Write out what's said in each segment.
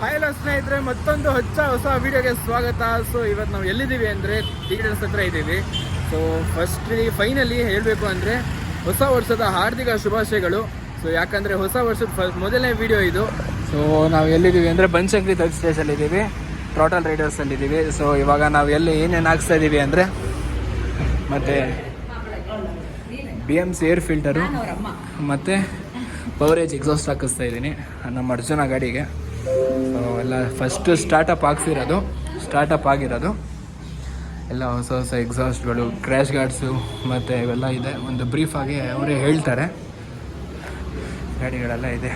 Hello ಸ್ನೇಹಿತರೆ, ಮತ್ತೊಂದು ಹೊಸ ವಿಡಿಯೋಗೆ ಸ್ವಾಗತ. ಸೊ ಇವತ್ತು ನಾವು ಎಲ್ಲಿದ್ದೀವಿ ಅಂದರೆ ಟಿಕೆಟ್ಸ್ ಹತ್ರ ಇದ್ದೀವಿ. ಸೊ ಫೈನಲಿ ಹೇಳಬೇಕು ಅಂದರೆ ಹೊಸ ವರ್ಷದ ಹಾರ್ದಿಕ ಶುಭಾಶಯಗಳು. ಸೊ ಯಾಕಂದರೆ ಹೊಸ ವರ್ಷದ ಮೊದಲನೇ ವಿಡಿಯೋ ಇದು. ಸೊ ನಾವು ಎಲ್ಲಿದ್ದೀವಿ ಅಂದರೆ ಬನಶಂಕರಿ ಥರ್ಡ್ ಸ್ಟೇಜಲ್ಲಿ ಇದ್ದೀವಿ, ಟೋಟಲ್ ರೈಡರ್ಸಲ್ಲಿದ್ದೀವಿ. ಸೊ ಇವಾಗ ನಾವು ಏನೇನು ಹಾಕ್ಸ್ತಾ ಇದ್ದೀವಿ ಅಂದರೆ ಮತ್ತು BMC ಏರ್ ಫಿಲ್ಟರು ಮತ್ತು ಪವರೇಜ್ ಎಕ್ಸಾಸ್ಟ್ ಹಾಕಿಸ್ತಾ ಇದ್ದೀನಿ ನಮ್ಮ ಅರ್ಜುನ ಗಾಡಿಗೆ. ಸೊ ಎಲ್ಲ ಫಸ್ಟು ಸ್ಟಾರ್ಟಪ್ ಆಗಿರೋದು ಎಲ್ಲ ಹೊಸ ಎಕ್ಸಾಸ್ಟ್ಗಳು, ಕ್ರ್ಯಾಶ್ ಗಾರ್ಡ್ಸು ಮತ್ತು ಇವೆಲ್ಲ ಇದೆ. ಒಂದು ಬ್ರೀಫಾಗಿ ಅವರೇ ಹೇಳ್ತಾರೆ, ಗಾಡಿಗಳೆಲ್ಲ ಇದೆ.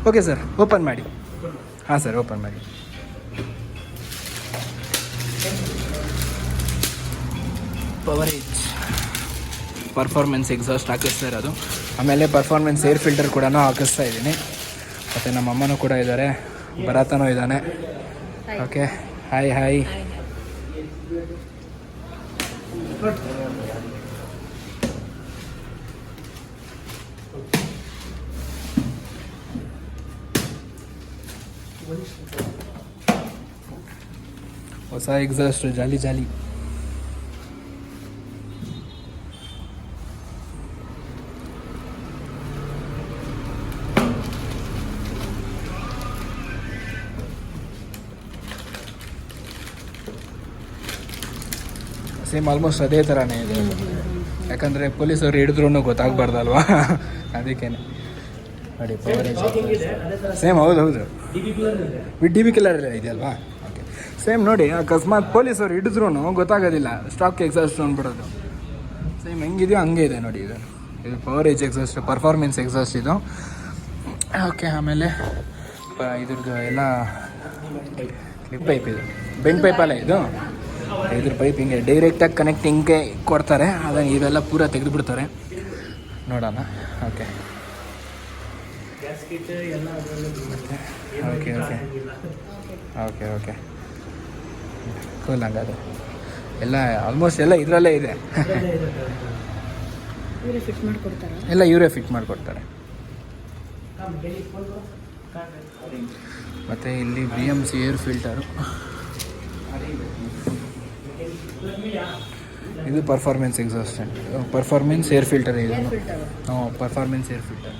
ಓಕೆ ಸರ್, ಓಪನ್ ಮಾಡಿ. ಹಾಂ ಸರ್, ಓಪನ್ ಮಾಡಿ. ಪವರೇಜ್ ಪರ್ಫಾರ್ಮೆನ್ಸ್ ಎಕ್ಸಾಸ್ಟ್ ಹಾಕಿಸ್ತಾ ಇರೋದು, ಆಮೇಲೆ ಪರ್ಫಾರ್ಮೆನ್ಸ್ ಏರ್ ಫಿಲ್ಟರ್ ಕೂಡ ಹಾಕಿಸ್ತಾ ಇದ್ದೀನಿ. ಮತ್ತು ನಮ್ಮ ಅಮ್ಮನೂ ಕೂಡ ಇದ್ದಾರೆ, ಭರತನೂ ಇದ್ದಾನೆ. Okay, hi. ಹೊಸ ಎಕ್ಸಾಸ್ಟ್ ಜಾಲಿ. ಸೇಮ್ ಆಲ್ಮೋಸ್ಟ್ ಅದೇ ಥರನೇ ಇದೆ, ಯಾಕಂದರೆ ಪೊಲೀಸವ್ರು ಹಿಡಿದ್ರೂ ಗೊತ್ತಾಗಬಾರ್ದಲ್ವಾ, ಅದಕ್ಕೇನೆ ನೋಡಿ. ಪವರೇಜ್ ಸೇಮ್, ಹೌದು ವಿತ್ DB ಕಲರ್ ಇದೆಯಲ್ವಾ. ಓಕೆ, ಸೇಮ್ ನೋಡಿ. ಅಕಸ್ಮಾತ್ ಪೊಲೀಸವ್ರು ಹಿಡಿದ್ರೂ ಗೊತ್ತಾಗೋದಿಲ್ಲ, ಸ್ಟಾಕ್ ಎಕ್ಸಾಸ್ಟ್ ಅಂದ್ಬಿಡೋದು. ಸೇಮ್ ಹೆಂಗಿದೆಯೋ ಹಂಗೆ ಇದೆ ನೋಡಿ. ಇದು ಪವರೇಜ್ ಎಕ್ಸಾಸ್ಟ್, ಪರ್ಫಾರ್ಮೆನ್ಸ್ ಎಕ್ಸಾಸ್ಟ್ ಇದು. ಓಕೆ, ಆಮೇಲೆ ಇದ್ರದ್ದು ಎಲ್ಲ ಕ್ಲಿಪ್ ಪೈಪ್, ಇದು ಬೆಂಡ್ ಪೈಪಲ್ಲ ಇದು. ಇದ್ರ ಪೈಪ್ ಹಿಂಗೆ ಡೈರೆಕ್ಟಾಗಿ ಕನೆಕ್ಟಿಂಗ್ಗೆ ಕೊಡ್ತಾರೆ, ಅದನ್ನು ಇವೆಲ್ಲ ಪೂರ ತೆಗೆದುಬಿಡ್ತಾರೆ. ನೋಡೋಣ. Okay cool. ಹಂಗಾದ್ರೆ ಎಲ್ಲ ಆಲ್ಮೋಸ್ಟ್ ಎಲ್ಲ ಇದರಲ್ಲೇ ಇದೆ. ಎಲ್ಲ ಇವರೇ ಫಿಟ್ ಮಾಡಿಕೊಡ್ತಾರೆ. ಮತ್ತು ಇಲ್ಲಿ BMC ಏರ್ ಫಿಲ್ಟರು, ಇದು performance exhaust, performance air filter ಇದು. Performance air filter.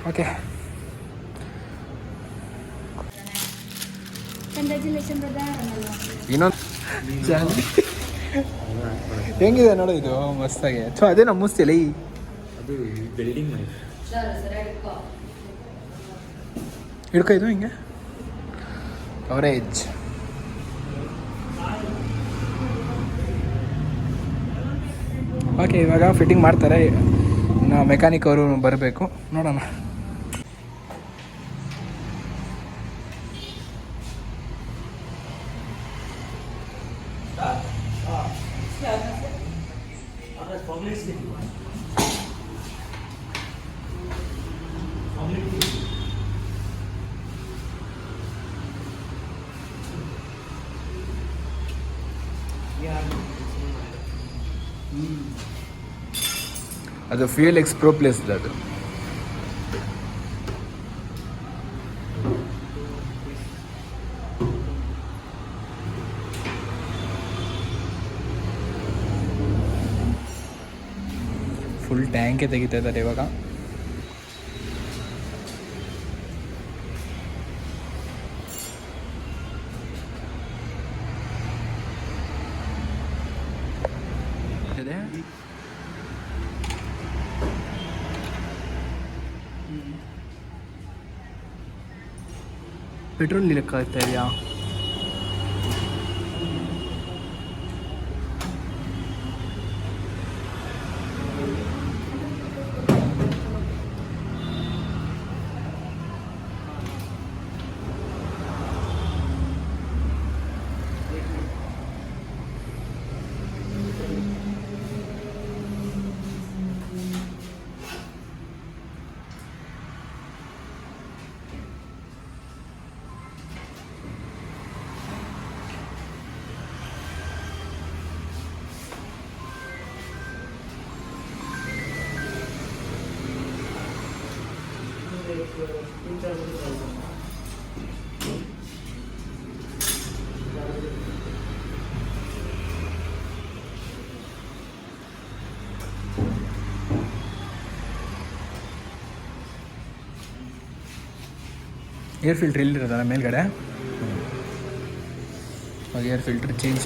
ಓಕೆ, ಇನ್ನೊಂದು ಹೆಂಗಿದೆ ನೋಡು, ಇದು ಮಸ್ತಾಗಿ. ಅದೇ ನಮ್ಮ ಮುಸ್ತಿಲ್ಲ ಈ ಅದು ಬಿಲ್ಡಿಂಗ್ ಹಿಡ್ಕೊ, ಇದು ಹಿಂಗೆ ಕವರೇಜ್. ಓಕೆ, ಇವಾಗ ಫಿಟ್ಟಿಂಗ್ ಮಾಡ್ತಾರೆ. ಇನ್ನು ಮೆಕ್ಯಾನಿಕ್ ಅವರು ಬರಬೇಕು, ನೋಡೋಣ. ಅದು ಫ್ಯೂಯಲ್ ಎಕ್ಸ್ ಪ್ರೋ ಪ್ಲಸ್ ಅದು. ಫುಲ್ ಟ್ಯಾಂಕೆ ತೆಗಿತಾ ಇದ್ದಾರೆ ಇವಾಗ. ಪೆಟ್ರೋಲ್ ಲೆಕ್ಕ ಆಗ್ತಾ ಇದೆಯಾ? ಏರ್ ಫಿಲ್ಟ್ರ್ ಎಲ್ಲಿರೋದಲ್ಲ ಮೇಲ್ಗಡೆ. Air filter change.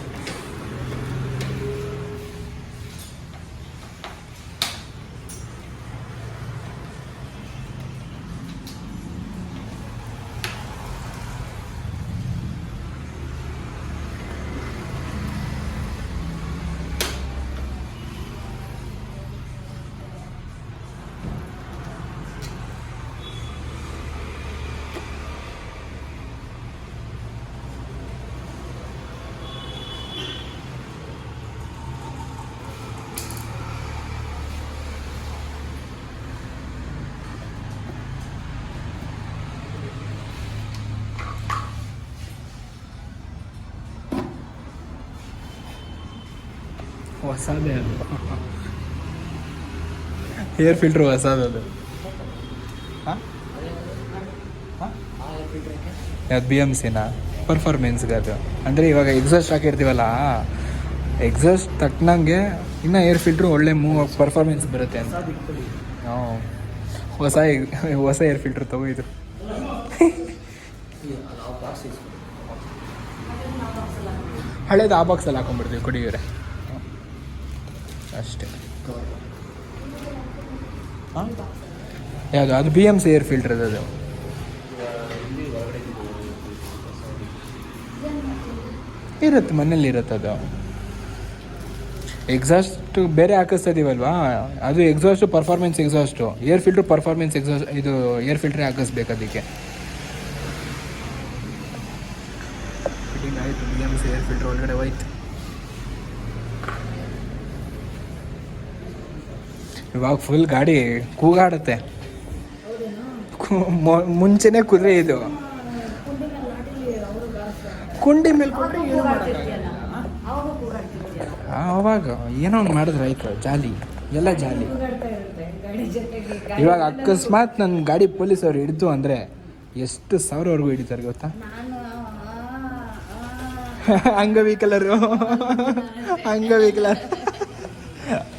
ಹೊಸದೇ ಅದು ಏರ್ ಫಿಲ್ಟ್ರ್ ಹೊಸದು. ಹಾಂ ಅದು ಬಿ ಎಮ್ ಸಿನ ಪರ್ಫಾರ್ಮೆನ್ಸ್ಗೆ ಅದು. ಅಂದರೆ ಇವಾಗ ಎಕ್ಸಾಸ್ಟ್ ಹಾಕಿರ್ತೀವಲ್ಲ, ಎಕ್ಸಾಸ್ಟ್ ತಕ್ಕನಂಗೆ ಇನ್ನೂ ಏರ್ ಫಿಲ್ಟ್ರು ಒಳ್ಳೆ ಪರ್ಫಾರ್ಮೆನ್ಸ್ ಬರುತ್ತೆ ಅಂತ. ಹಾಂ ಹೊಸ ಏರ್ ಫಿಲ್ಟ್ರ್ ತೊಗೊಯ್ತು. ಹಳೇದು ಆ ಬಾಕ್ಸಲ್ಲಿ ಹಾಕೊಂಡ್ಬಿಡ್ತೀವಿ ಕುಡಿಯೋರೆ ಅಷ್ಟೇ. ಹಾಂ ಯಾವುದು ಅದು B M C air filter ಅದು. ಇರುತ್ತೆ ಮನೇಲಿ ಇರುತ್ತೆ ಅದು. ಎಕ್ಸಾಸ್ಟು ಬೇರೆ ಹಾಕಿಸ್ತಾ ಇದೀವಲ್ವಾ, ಅದು exhaust performance exhaust, air filter performance exhaust. ಇದು ಏರ್ ಫಿಲ್ಟ್ರೇ ಹಾಕಿಸ್ಬೇಕು ಅದಕ್ಕೆ. ಫಿಟ್ಟಿಂಗ್ ಆಯಿತು, B M C air filter ಒಳಗಡೆ ಹೋಯ್ತು. ಇವಾಗ ಫುಲ್ ಗಾಡಿ ಕೂಗಾಡುತ್ತೆ. ಮುಂಚೆನೇ ಕುದುರೆ ಇದು. ಕುಂಡಿ ಮೇಲೆ ಕೊಟ್ಟರೆ ಏನು ಮಾಡೋಕ್ಕಾಗಲ್ಲ. ಅವಾಗ ಏನೋ ಒಂದು ಮಾಡಿದ್ರೆ ಆಯ್ತು, ಜಾಲಿ ಎಲ್ಲ ಜಾಲಿ. ಇವಾಗ ಅಕಸ್ಮಾತ್ ನನ್ನ ಗಾಡಿ ಪೊಲೀಸವ್ರು ಹಿಡಿದು ಅಂದರೆ ಎಷ್ಟು ಸಾವಿರವರೆಗೂ ಹಿಡಿತಾರೆ ಗೊತ್ತಾ? ಅಂಗವಿಕಲರು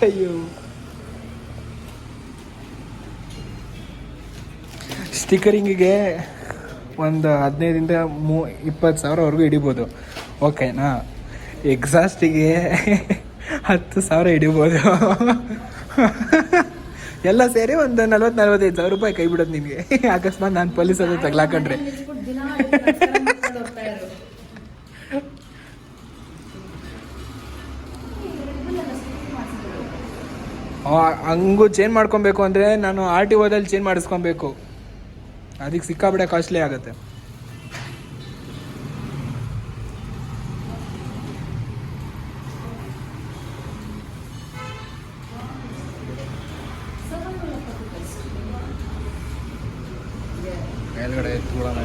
ಅಯ್ಯೋ. ಸ್ಟಿಕರಿಂಗಿಗೆ ಒಂದು 15ರಿಂದ 20 ಸಾವಿರವರೆಗೂ ಹಿಡಿಬೋದು, ಓಕೆನಾ? ಎಕ್ಸಾಸ್ಟಿಗೆ 10,000 ಹಿಡಿಬೋದು. ಎಲ್ಲ ಸೇರಿ ಒಂದು 40-45 ಸಾವಿರ ರೂಪಾಯಿ ಕೈ ಬಿಡೋದು ನಿನಗೆ, ಅಕಸ್ಮಾತ್ ನಾನು ಪೊಲೀಸ್ ಅದು ತಗ್ಲಾಕೊಂಡ್ರೆ. ಹಂಗೂ ಚೇಂಜ್ ಮಾಡ್ಕೊಬೇಕು ಅಂದರೆ ನಾನು RTOದಲ್ಲಿ ಚೇಂಜ್ ಮಾಡಿಸ್ಕೊಬೇಕು. ಅದಕ್ಕೆ ಸಿಕ್ಕಾಬಿಡೆ ಕಾಸ್ಟ್ಲಿ ಆಗುತ್ತೆ. ಮೇಲ್ಗಡೆ ಎತ್ಕೊಳ್ಳೋಣ.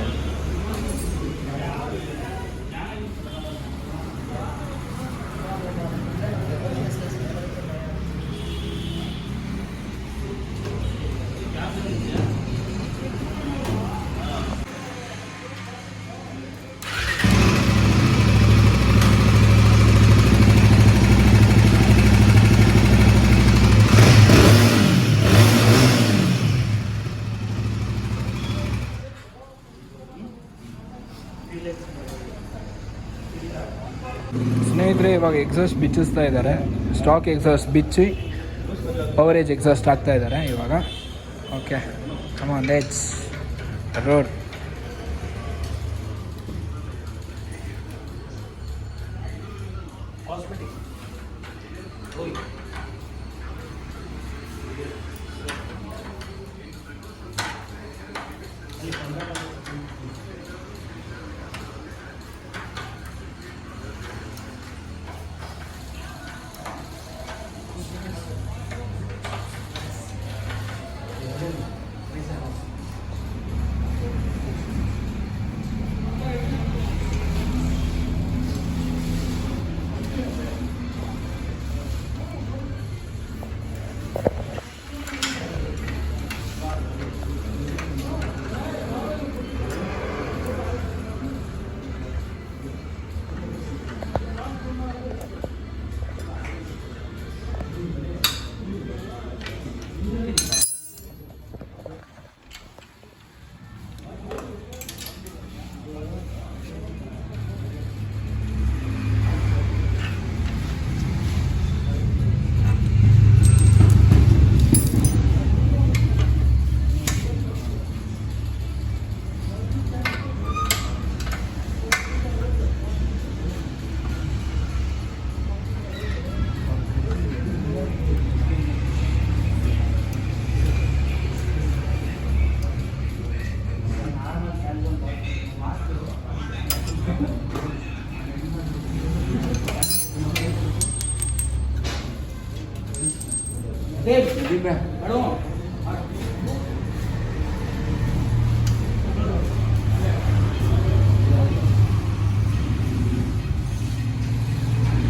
ಸ್ನೇಹಿತರೆ, ಇವಾಗ ಎಕ್ಸಾಸ್ಟ್ ಬಿಚ್ಚಿಸ್ತಾ ಇದ್ದಾರೆ. ಸ್ಟಾಕ್ ಎಕ್ಸಾಸ್ಟ್ ಬಿಚ್ಚಿ ಪವರೇಜ್ ಎಕ್ಸಾಸ್ಟ್ ಆಗ್ತಾ ಇದ್ದಾರೆ ಇವಾಗ. Okay, come on let's road.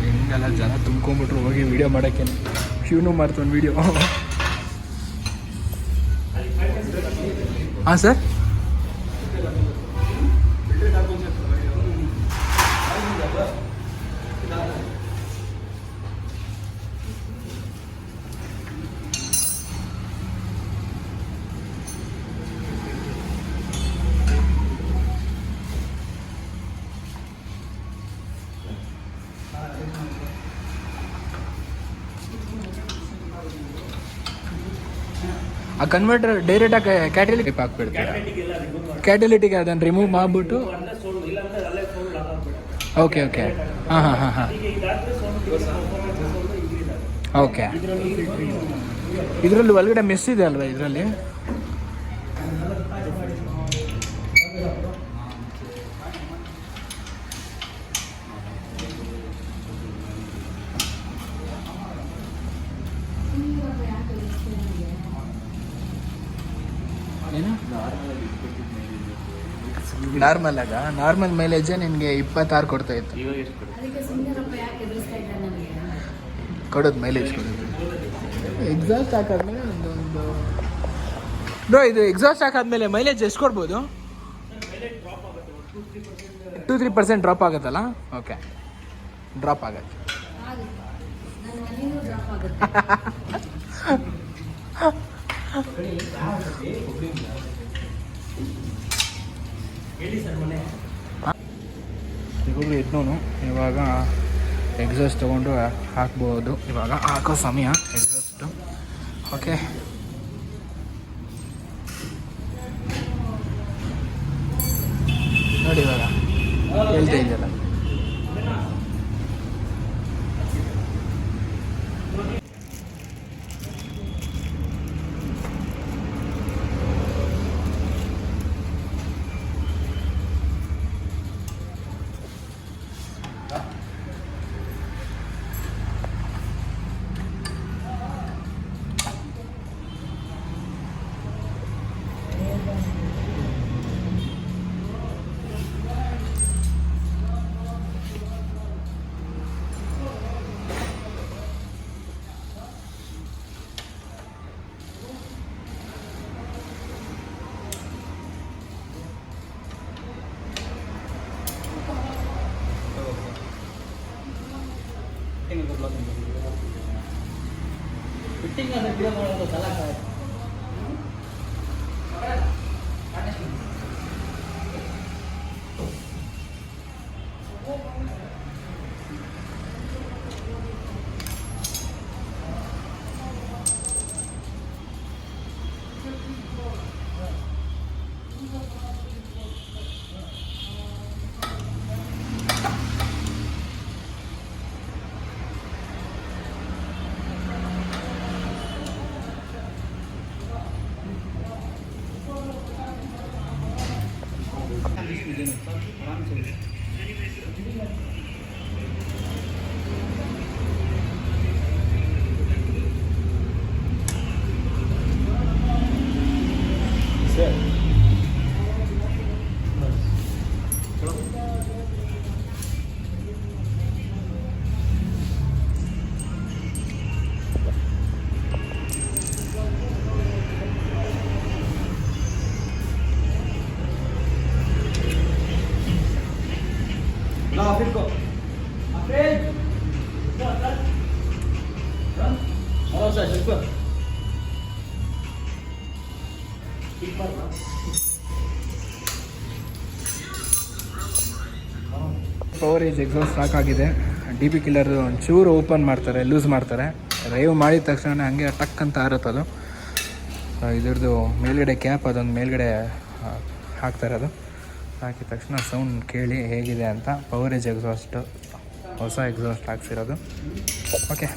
ಹಿಂಗೆಲ್ಲ ಜನ ತುಂಬ್ಕೊಂಡ್ಬಿಟ್ರು ಹೋಗಿ ವಿಡಿಯೋ ಮಾಡೋಕ್ಕೆ. ಶಿವನು ಮಾಡ್ತಾನೆ ವಿಡಿಯೋ. ಹಾಂ ಸರ್, ಆ ಕನ್ವರ್ಟರ್ ಡೈರೆಕ್ಟಾಗಿ ಕ್ಯಾಟಲಿಟಿಗೆ ಹಾಕ್ಬಿಡ್ತೀರಾ? ಕ್ಯಾಟಲಿಟಿಗೆ ಅದನ್ನು ರಿಮೂವ್ ಮಾಡಿಬಿಟ್ಟು. ಓಕೆ ಓಕೆ, ಹಾಂ ಹಾಂ ಹಾಂ ಹಾಂ, ಓಕೆ. ಇದರಲ್ಲಿ ಒಳಗಡೆ ಮೆಸ್ ಇದೆ ಅಲ್ವಾ ಇದರಲ್ಲಿ? ಏನು ನಾರ್ಮಲ್ ಆಗ ನಾರ್ಮಲ್ ಮೈಲೇಜೇ ನಿನಗೆ 26 ಕೊಡ್ತಾ ಇತ್ತು. ಕೊಡೋದು ಮೈಲೇಜ್ ಕೊಡೋದು. ಎಕ್ಸಾಸ್ಟ್ ಹಾಕಾದ್ಮೇಲೆ ಒಂದು ಬ್ರೋ, ಇದು ಎಕ್ಸಾಸ್ಟ್ ಹಾಕಾದ್ಮೇಲೆ ಮೈಲೇಜ್ ಎಷ್ಟು ಕೊಡ್ಬೋದು? 2-3% ಡ್ರಾಪ್ ಆಗುತ್ತಲ್ಲ? ಓಕೆ, ಡ್ರಾಪ್ ಆಗುತ್ತೆ. ಇವಾಗ ಇದ್ನೂ ಇವಾಗ ಎಕ್ಸಾಸ್ಟ್ ತೊಗೊಂಡು ಹಾಕ್ಬೋದು. ಇವಾಗ ಹಾಕೋ ಸಮಯ ಎಕ್ಸಾಸ್ಟು. ಓಕೆ, ನೋಡಿ ಇವಾಗ ಹೇಳ್ತಾ ಇದೆಯಲ್ಲ. ಫಿಟ್ಟಿಂಗ್ ಅಂದರೆ ವಿಡಿಯೋ ಮಾಡೋದು ಸಲ ಪವರ್ ಏಜ್ ಎಕ್ಸಾಸ್ಟ್ ಸಾಕಾಗಿದೆ. ಡಿ ಬಿ ಕಿಲ್ಲರ್ ಒಂಚೂರು ಓಪನ್ ಮಾಡ್ತಾರೆ, ಲೂಸ್ ಮಾಡ್ತಾರೆ. ಡ್ರೈವ್ ಮಾಡಿದ ತಕ್ಷಣ ಹಂಗೆ ಟಕ್ ಅಂತ ಆರುತ್ತದು. ಇದ್ರದ್ದು ಮೇಲ್ಗಡೆ ಕ್ಯಾಪ್ ಅದೊಂದು ಮೇಲ್ಗಡೆ ಹಾಕ್ತಾರೆ. ಅದು ಹಾಕಿದ ತಕ್ಷಣ ಸೌಂಡ್ ಕೇಳಿ ಹೇಗಿದೆ ಅಂತ. ಪವರ್ ಏಜ್ ಎಕ್ಸಾಸ್ಟು, ಹೊಸ ಎಕ್ಸಾಸ್ಟ್ ಹಾಕ್ಸಿರೋದು. ಓಕೆ,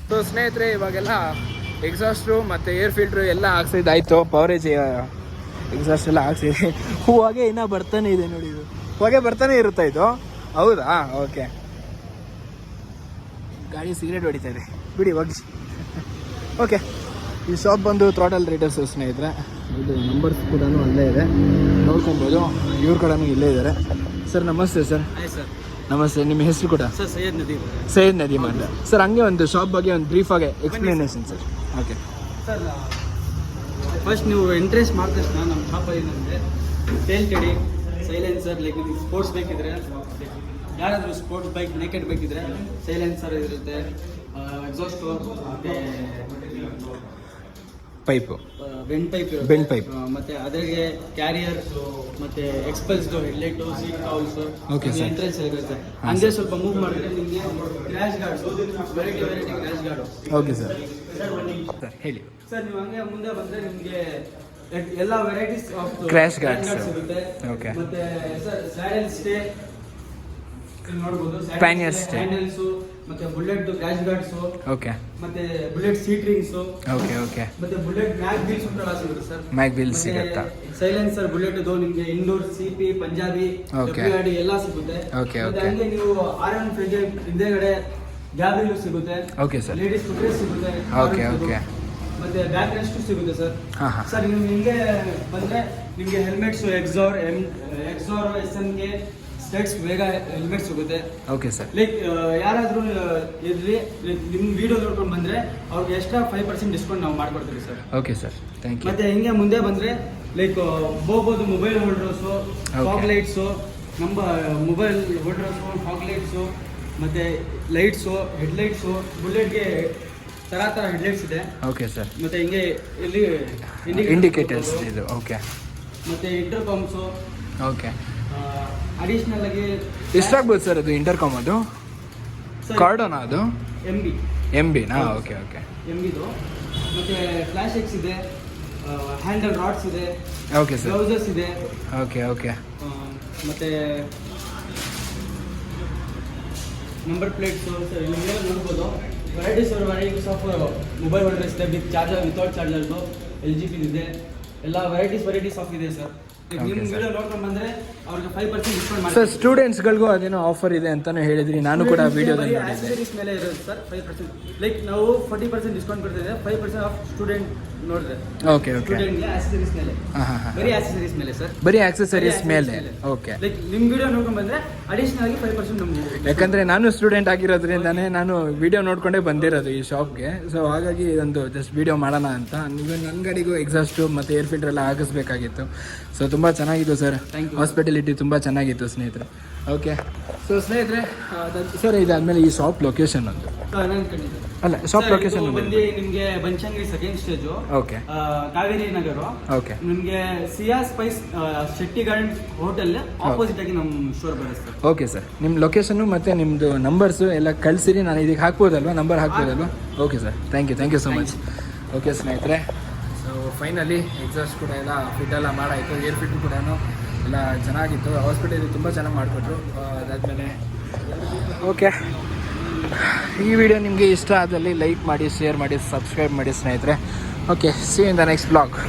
ಸೊ ಸ್ನೇಹಿತರೆ, ಇವಾಗೆಲ್ಲ ಎಕ್ಸಾಸ್ಟು ಮತ್ತು ಏರ್ ಫಿಲ್ಟ್ರು ಎಲ್ಲ ಹಾಕ್ಸಿದ್ದಾಯಿತು. ಪವರೇಜ್ ಎಕ್ಸಾಸ್ಟ್ ಎಲ್ಲ ಹಾಕ್ಸಿದೆ. ಹೊಗೆ ಇನ್ನೂ ಬರ್ತಾನೆ ಇದೆ ನೋಡಿ, ಇದು ಹೊಗೆ ಬರ್ತಾನೆ ಇರುತ್ತಾ ಇದು? ಹೌದಾ? ಓಕೆ. ಗಾಡಿ ಸಿಗರೇಟ್ ಹೊಡಿತಾ ಇದೆ, ಬಿಡಿ ಹೋಗಿ. ಓಕೆ, ಈ ಶಾಪ್ ಬಂದು ಥ್ರಾಟಲ್ ರೈಡರ್ಸು ಸ್ನೇಹಿತರೆ. ಇದು ನಂಬರ್ಸ್ ಕೂಡ ಅಲ್ಲೇ ಇದೆ, ನೋಡ್ಕೊಬೋದು. ಇವ್ರ ಕಡೆ ಇಲ್ಲೇ ಇದ್ದಾರೆ. ಸರ್ ನಮಸ್ತೆ. ಸರ್ ನಮಸ್ತೆ, ನಿಮ್ಮ ಹೆಸರು ಕೂಡ? ಸರ್ ಸೈಯದ್ ನದೀಮ್ ಅಂತ. ಸರ್ ಹಂಗೆ ಒಂದು ಶಾಪ್ ಬಗ್ಗೆ ಒಂದು ಬ್ರೀಫಾಗೆ explanation sir. Okay sir, first ನೀವು ಇಂಟ್ರೆಸ್ಟ್ ಮಾಡಿದ ತಕ್ಷಣ ನಮ್ಮ ಶಾಪಲ್ಲಿ ಏನಂದರೆ ಟೇಲ್ ಕೆಡಿ, ಸೈಲೆನ್ಸರ್, ಲೈಕ್ ನಿಮಗೆ ಸ್ಪೋರ್ಟ್ಸ್ ಬೇಕಿದ್ರೆ, ಯಾರಾದರೂ ಸ್ಪೋರ್ಟ್ಸ್ ಬೈಕ್ ನೇಕೆಡ್ ಬೇಕಿದ್ರೆ ಸೈಲೆನ್ಸರ್ ಇರುತ್ತೆ, ಎಕ್ಸಾಸ್ಟು, ಮತ್ತು ಪೈಪು, ಬೆಂಡ್ ಪೈಪ್, ಮತ್ತೆ ಅದರಿಗೆ ಕ್ಯಾರಿಯರ್, ಮತ್ತೆ ಎಕ್ಸ್ಪಲ್ಸ್ದು ಹೆಡ್ಲೈಟು, ಸೀಟ್ ಕವಲ್ಸು, ಎಂಟ್ರೆನ್ಸ್ ಇರುತ್ತೆ. ಹಂಗೆ ಸ್ವಲ್ಪ ಮೂವ್ ಮಾಡಿದ್ರೆ ನಿಮಗೆ crash guards, variety crash guard. Okay sir. Sir ಹೇಳಿ ಸರ್, ನೀವು ಹಂಗೆ ಮುಂದೆ ಬಂದರೆ ನಿಮಗೆ ಎಲ್ಲ ವೆರೈಟೀಸ್ ಆಫ್ ಕ್ರ್ಯಾಶ್ ಗಾರ್ಡ್ಸ್ ಸಿಗುತ್ತೆ. ಓಕೆ. ಮತ್ತೆ ಸರ್ ಸ್ಯಾಡಲ್ ಸ್ಟೇ ನೋಡ್ಬೋದು, ಹ್ಯಾಂಡಲ್ಸು, ಮತ್ತೆ ಬುಲೆಟ್ ಕ್ರ್ಯಾಶ್ ಗಾರ್ಡ್ಸು, ಓಕೆ, ಮತ್ತೆ ಬುಲೆಟ್ ಸೀಟ್ ರಿಂಗ್ಸು, ಓಕೆ, ಮತ್ತೆ ಬುಲೆಟ್ ಮ್ಯಾಗ್ ವೀಲ್ಸ್ ಕೂಡ ಸಿಗುತ್ತೆ ಸರ್. ಮ್ಯಾಗ್ ವೀಲ್ಸ್ ಸಿಗುತ್ತಾ? ಸೈಲೆನ್ಸರ್ ಬುಲೆಟ್ ಇದು ನಿಮಗೆ ಇಂಡೋರ್, ಸಿಪಿ, ಪಂಜಾಬಿ, WRD ಎಲ್ಲ ಸಿಗುತ್ತೆ. ಓಕೆ. ಹಂಗೆ ನೀವು R150 ಹಿಂದೆಗಡೆ ಗ್ಯಾಬಿಲು ಸಿಗುತ್ತೆ. Okay sir. ಲೇಡೀಸ್ ಫುಟ್ವೇರ್ ಸಿಗುತ್ತೆ. ಓಕೆ. ಮತ್ತೆ ಬ್ಯಾಕ್ ರೆಸ್ಟ್ ಸಿಗುತ್ತೆ ಸರ್. ಸರ್, ನೀವು ಹಿಂಗೆ ಬಂದ್ರೆ ನಿಮಗೆ ಹೆಲ್ಮೆಟ್ಸ್ ಎಕ್ಸಾರ್, SNK ಸ್ಟೆಟ್ಸ್ ಬೇಗ ಹೆಲ್ಮೆಟ್ ಸಿಗುತ್ತೆ. Okay sir. ಲೈಕ್ ಯಾರಾದರೂ ಇರಲಿ, ನಿಮ್ಮ ವಿಡಿಯೋ ನೋಡ್ಕೊಂಡು ಬಂದರೆ ಅವ್ರಿಗೆ ಎಕ್ಸ್ಟ್ರಾ 5% ಡಿಸ್ಕೌಂಟ್ ನಾವು ಮಾಡ್ಕೊಡ್ತೀವಿ sir. Okay sir, thank you. ಮತ್ತೆ ಹಿಂಗೆ ಮುಂದೆ ಬಂದರೆ ಲೈಕ್ ಬೋಬೋದು ಮೊಬೈಲ್ ಹೋಲ್ಡರ್ಸು, ಫಾಗ್ ಲೈಟ್ಸು, ನಮ್ಮ ಮೊಬೈಲ್ ಹೋಲ್ಡರ್ಸು, ಫಾಗ್ ಲೈಟ್ಸು, ಮತ್ತು ಲೈಟ್ಸು, ಹೆಡ್ಲೈಟ್ಸು, ಬುಲೆಟ್ಗೆ ಥರ ಹೆಡ್ಲೈಟ್ಸ್ ಇದೆ. Okay sir. ಮತ್ತು ಹಿಂಗೆ ಇಲ್ಲಿ ಇಂಡಿಕೇಟರ್ಸ್ ಇದು. ಓಕೆ. ಮತ್ತು ಇಂಟರ್ಕಾಮ್ಸು. ಓಕೆ. ಅಡಿಷ್ನಲ್ ಆಗಿ ಎಷ್ಟಾಗ್ಬೋದು ಸರ್ ಅದು ಇಂಟರ್ಕಾಮ್? ಅದು ಕಾರ್ಡೋನಾ? ಅದು MB ನಾ? ಓಕೆ. MBದು. ಮತ್ತು ಫ್ಲಾಶ್ ಎಕ್ಸ್ ಇದೆ, ಹ್ಯಾಂಡಲ್ ರಾಡ್ಸ್ ಇದೆ. Okay sir. ಗ್ಲೌಸಸ್ ಇದೆ. ಓಕೆ. ಮತ್ತು ನಂಬರ್ ಪ್ಲೇಟ್ಸು ಸರ್ ಇಲ್ಲೆಲ್ಲ ನೋಡ್ಬೋದು. ವೆರೈಟೀಸ್ ಆಫ್ ಮೊಬೈಲ್ ಹೋಲ್ಡರ್ಸ್ ಇದೆ, ವಿತ್ ಚಾರ್ಜರ್, ವಿತೌಟ್ ಚಾರ್ಜರ್ದು, LG ಇದೆ. ಎಲ್ಲ ವೆರೈಟೀಸ್ ಆಫ್ ಇದೆ ಸರ್. ವಿಡಿಯೋ ನೋಡ್ಕೊಂಡು ಬಂದರೆ ಅವ್ರಿಗೆ 5% ಡಿಸ್ಕೌಂಟ್ ಮಾಡಿ. ಸರ್, ಸ್ಟೂಡೆಂಟ್ಸ್ಗಳಿಗೂ ಅದೇನೋ ಆಫರ್ ಇದೆ ಅಂತಾನು ಹೇಳಿದ್ರಿ, ನಾನು ಕೂಡ ವಿಡಿಯೋದಲ್ಲಿ ನೋಡಿದ್ದೆ. ಆಕ್ಸೆಸರೀಸ್ ಮೇಲೆ ಇರುತ್ತೆ ಸರ್ 5%. ಲೈಕ್ ನಾವು 40% ಡಿಸ್ಕೌಂಟ್ ಕೊಡ್ತಿದ್ದೇವೆ, 5% ಆಫ್ ಸ್ಟೂಡೆಂಟ್ ನೋಡಿದ್ರೆ. ಓಕೆ. ಸ್ಟೂಡೆಂಟ್ಗೆ ಆಕ್ಸೆಸರೀಸ್ ಮೇಲೆ, ಬರೀ ಆಕ್ಸೆಸರೀಸ್ ಮೇಲೆ ಸರ್, ಬರೀ ಆಕ್ಸೆಸರೀಸ್ ಮೇಲೆ. ಓಕೆ. ಲೈಕ್ ನಿಮ್ಮ ವಿಡಿಯೋ ನೋಡ್ಕೊಂಡು ಬಂದರೆ ಅಡಿಷನಲ್ ಆಗಿ 5% ನಮಗೆ. ಯಾಕಂದರೆ ನಾನು ಸ್ಟೂಡೆಂಟ್ ಆಗಿರೋದ್ರಿಂದಾನೇ ನಾನು ವಿಡಿಯೋ ನೋಡ್ಕೊಂಡೇ ಬಂದಿರೋದು ಈ ಶಾಪ್ಗೆ. ಸೊ ಹಾಗಾಗಿ ಒಂದು ಜಸ್ಟ್ ವಿಡಿಯೋ ಮಾಡೋಣ ಅಂತ. ನೀವು ನನ್ನ ಗಾಡಿಗೂ ಎಕ್ಸಾಸ್ಟು ಮತ್ತು ಏರ್ ಫಿಲ್ಟರ್ ಎಲ್ಲ ಹಾಕಿಸ್ಬೇಕಾಗಿತ್ತು. ಸೊ ತುಂಬ ಚೆನ್ನಾಗಿತ್ತು ಸರ್, ಹಾಸ್ಪಿಟಾಲಿಟಿ ತುಂಬ ಚೆನ್ನಾಗಿತ್ತು ಸ್ನೇಹಿತರೆ. ಓಕೆ. ಸೊ ಸ್ನೇಹಿತರೆ, ಸರ್ ಇದಾದಮೇಲೆ ಈ ಶಾಪ್ ಲೊಕೇಶನ್ ಒಂದು ಅಲ್ಲ, ಶಾಪ್ ಲೊಕೇಶನ್ ಬಂದು ನಿಮಗೆ Banashankari second stage. Okay. Kaveri Nagar. Okay. ನಿಮಗೆ ಸಿಯಾ spice Shetty garden hotel opposite ಆಗಿ ನಮ್ಮ ಸ್ಟೋರ್ ಬರುತ್ತೆ. Okay sir. ನಿಮ್ಮ ಲೊಕೇಶನ್ನು ಮತ್ತು ನಿಮ್ಮದು ನಂಬರ್ಸು ಎಲ್ಲ ಕಳಿಸಿರಿ, ನಾನು ಇದಕ್ಕೆ ಹಾಕ್ಬೋದಲ್ವಾ, ನಂಬರ್ ಹಾಕ್ಬೋದಲ್ವಾ? Okay sir, thank you so much. Okay ಸ್ನೇಹಿತರೆ, ಸೊ ಫೈನಲಿ ಎಕ್ಸಾಸ್ಟ್ ಕೂಡ ಎಲ್ಲ ಫಿಟ್ ಎಲ್ಲ ಮಾಡಾಯಿತು, ಏರ್ ಫಿಟ್ ಕೂಡ ಎಲ್ಲ ಚೆನ್ನಾಗಿತ್ತು. ಹಾಸ್ಪಿಟಲ್ ತುಂಬ ಚೆನ್ನಾಗಿ ಮಾಡಿಕೊಟ್ರು. ಅದಾದಮೇಲೆ ಓಕೆ, ಈ ವಿಡಿಯೋ ನಿಮಗೆ ಇಷ್ಟ ಆದಲ್ಲಿ ಲೈಕ್ ಮಾಡಿ, ಶೇರ್ ಮಾಡಿ, ಸಬ್ಸ್ಕ್ರೈಬ್ ಮಾಡಿ ಸ್ನೇಹಿತರೆ. Okay, see you in the next blog.